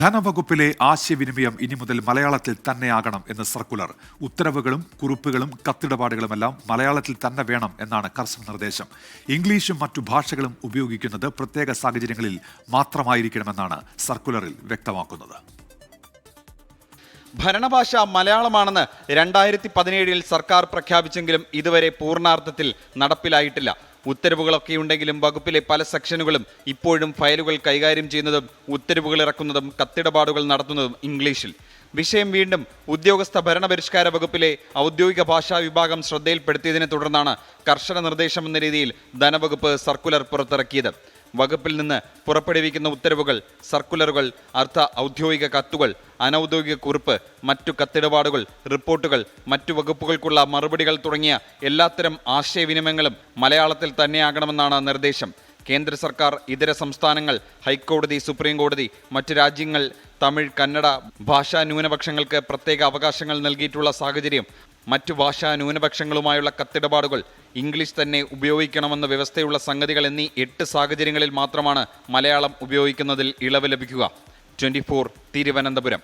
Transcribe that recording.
ധനവകുപ്പിലെ ആശയവിനിമയം ഇനി മുതൽ മലയാളത്തിൽ തന്നെയാകണം എന്ന് സർക്കുലർ. ഉത്തരവുകളും കുറിപ്പുകളും കത്തിടപാടുകളുമെല്ലാം മലയാളത്തിൽ തന്നെ വേണം എന്നാണ് കർശന നിർദ്ദേശം. ഇംഗ്ലീഷും മറ്റു ഭാഷകളും ഉപയോഗിക്കുന്നത് പ്രത്യേക സാഹചര്യങ്ങളിൽ മാത്രമായിരിക്കണമെന്നാണ് സർക്കുലറിൽ വ്യക്തമാക്കുന്നത്. ഭരണഭാഷ മലയാളമാണെന്ന് 2017 സർക്കാർ പ്രഖ്യാപിച്ചെങ്കിലും ഇതുവരെ പൂർണ്ണാർത്ഥത്തിൽ നടപ്പിലായിട്ടില്ല. ഉത്തരവുകളൊക്കെയുണ്ടെങ്കിലും വകുപ്പിലെ പല സെക്ഷനുകളും ഇപ്പോഴും ഫയലുകൾ കൈകാര്യം ചെയ്യുന്നതും ഉത്തരവുകൾ ഇറക്കുന്നതും കത്തിടപാടുകൾ നടത്തുന്നതും ഇംഗ്ലീഷിൽ. വിഷയം വീണ്ടും ഉദ്യോഗസ്ഥ ഭരണപരിഷ്കാര വകുപ്പിലെ ഔദ്യോഗിക ഭാഷാ വിഭാഗം ശ്രദ്ധയിൽപ്പെടുത്തിയതിനെ തുടർന്നാണ് കർശന നിർദ്ദേശമെന്ന രീതിയിൽ ധനവകുപ്പ് സർക്കുലർ പുറത്തിറക്കിയത്. വകുപ്പിൽ നിന്ന് പുറപ്പെടുവിക്കുന്ന ഉത്തരവുകൾ, സർക്കുലറുകൾ, അർദ്ധ ഔദ്യോഗിക കത്തുകൾ, അനൗദ്യോഗിക കുറിപ്പ്, മറ്റു കത്തിടപാടുകൾ, റിപ്പോർട്ടുകൾ, മറ്റു വകുപ്പുകൾക്കുള്ള മറുപടികൾ തുടങ്ങിയ എല്ലാത്തരം ആശയവിനിമയങ്ങളും മലയാളത്തിൽ തന്നെയാകണമെന്നാണ് നിർദ്ദേശം. കേന്ദ്ര സർക്കാർ, ഇതര സംസ്ഥാനങ്ങൾ, ഹൈക്കോടതി, സുപ്രീം കോടതി, മറ്റു രാജ്യങ്ങൾ തമിഴ്, കന്നഡ ഭാഷാ ന്യൂനപക്ഷങ്ങൾക്ക് പ്രത്യേക അവകാശങ്ങൾ നൽകിയിട്ടുള്ള സാഹചര്യം, മറ്റു ഭാഷാ ന്യൂനപക്ഷങ്ങളുമായുള്ള കത്തിടപാടുകൾ ഇംഗ്ലീഷ് തന്നെ ഉപയോഗിക്കണമെന്ന വ്യവസ്ഥയുള്ള സംഗതികൾ എന്നീ 8 സാഹചര്യങ്ങളിൽ മാത്രമാണ് മലയാളം ഉപയോഗിക്കുന്നതിൽ ഇളവ് ലഭിക്കുക. 24 തിരുവനന്തപുരം.